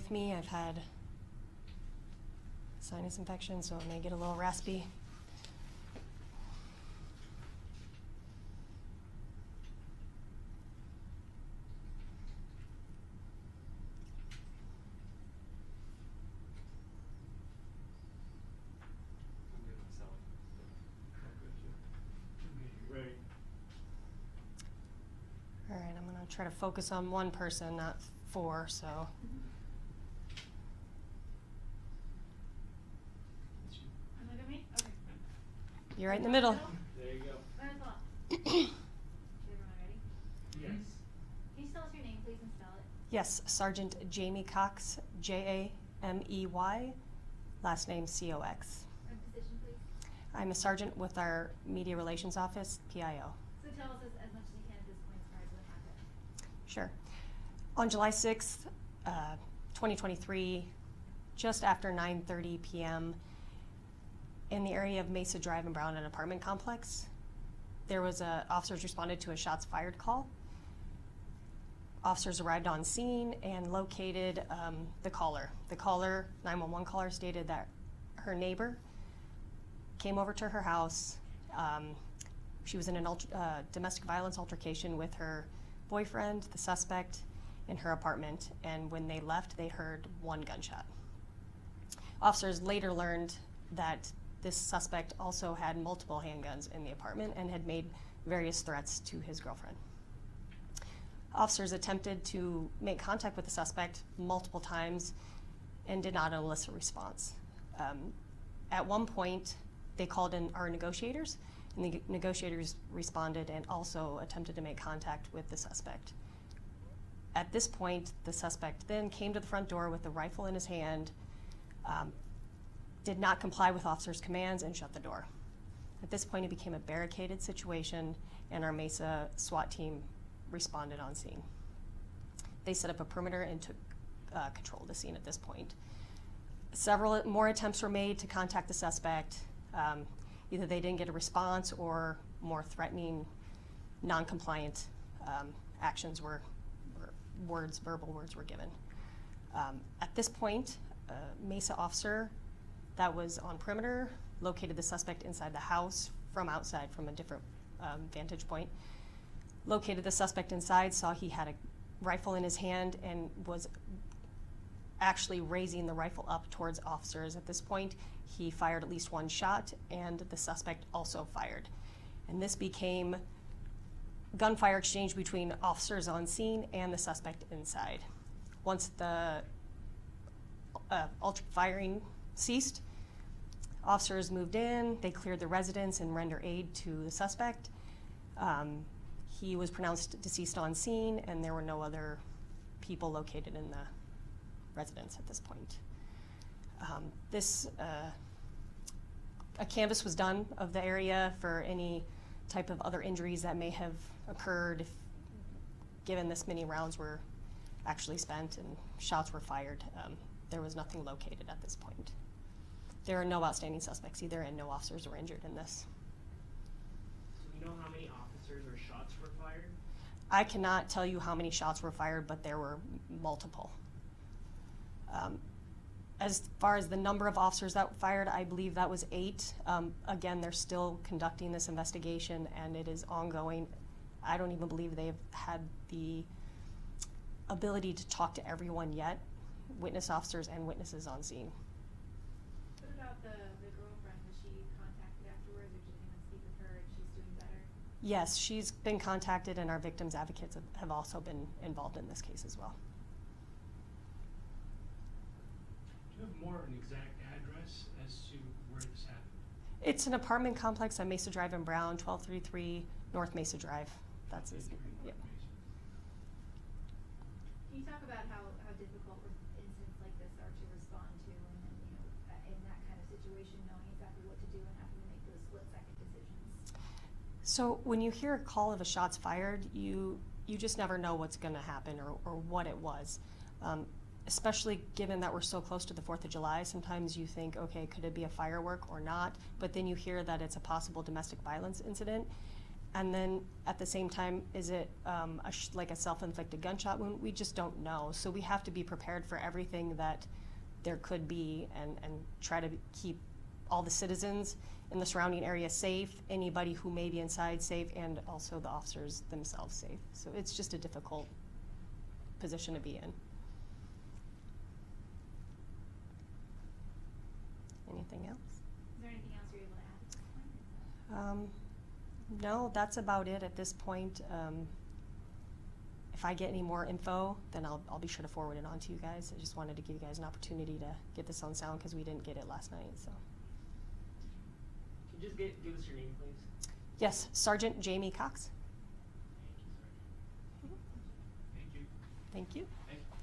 with me. I've had sinus infection, so it may get a little raspy. All right, I'm gonna try to focus on one person, not four, so. Look at me? Okay. You're right in the middle. There you go. Everyone ready? Yes. Can you tell us your name, please, and spell it? Yes, Sergeant Jamie Cox, Jamey, last name Cox. And position, please. I'm a sergeant with our Media Relations Office, PIO. So tell us as much as you can at this point as far as what happened. Sure. On July 6th, 2023, just after 9:30 p.m., in the area of Mesa Drive and Brown, an apartment complex, there was officers responded to a shots fired call. Officers arrived on scene and located the caller. The caller, 911 caller, stated that her neighbor came over to her house. She was in a domestic violence altercation with her boyfriend, the suspect, in her apartment, and when they left, they heard one gunshot. Officers later learned that this suspect also had multiple handguns in the apartment and had made various threats to his girlfriend. Officers attempted to make contact with the suspect multiple times and did not elicit a response. At one point, they called in our negotiators, and the negotiators responded and also attempted to make contact with the suspect. At this point, the suspect then came to the front door with a rifle in his hand, did not comply with officers' commands, and shut the door. At this point, it became a barricaded situation, and our Mesa SWAT team responded on scene. They set up a perimeter and took control of the scene at this point. Several more attempts were made to contact the suspect. Either they didn't get a response or more threatening, non-compliant actions were verbal words were given. At this point, a Mesa officer that was on perimeter located the suspect inside the house from outside, from a different vantage point. Located the suspect inside, saw he had a rifle in his hand and was actually raising the rifle up towards officers. At this point, he fired at least one shot, and the suspect also fired. And this became gunfire exchange between officers on scene and the suspect inside. Once the firing ceased, officers moved in, they cleared the residence and rendered aid to the suspect. He was pronounced deceased on scene, and there were no other people located in the residence at this point. A canvass was done of the area for any type of other injuries that may have occurred given this many rounds were actually spent and shots were fired. There was nothing located at this point. There are no outstanding suspects either, and no officers were injured in this. Do we know how many officers or shots were fired? I cannot tell you how many shots were fired, but there were multiple. As far as the number of officers that fired, I believe that was 8. Again, they're still conducting this investigation, and it is ongoing. I don't even believe they've had the ability to talk to everyone yet, witness officers and witnesses on scene. What about the girlfriend? Was she contacted afterwards, or did anyone speak with her and she's doing better? Yes, she's been contacted, and our victims advocates have also been involved in this case as well. Do you have more an exact address as to where this happened? It's an apartment complex on Mesa Drive in Brown, 1233 North Mesa Drive. That's his, yeah. Can you talk about how difficult incidents like this are to respond to, and then, in that kind of situation, knowing exactly what to do and having to make those split-second decisions? So when you hear a call of a shots fired, you just never know what's going to happen or what it was. Especially given that we're so close to the 4th of July, sometimes you think, okay, could it be a firework or not? But then you hear that it's a possible domestic violence incident. And then at the same time, is it like a self-inflicted gunshot wound? We just don't know. So we have to be prepared for everything that there could be, and try to keep all the citizens in the surrounding area safe, anybody who may be inside safe, and also the officers themselves safe. So it's just a difficult position to be in. Anything else? Is there anything else you're able to add at this point? No, that's about it at this point. If I get any more info, then I'll be sure to forward it on to you guys. I just wanted to give you guys an opportunity to get this on sound because we didn't get it last night. So. Can you just give us your name, please? Yes, Sergeant Jamie Cox. Thank you, Sergeant. Thank you. Thank you. Thank you.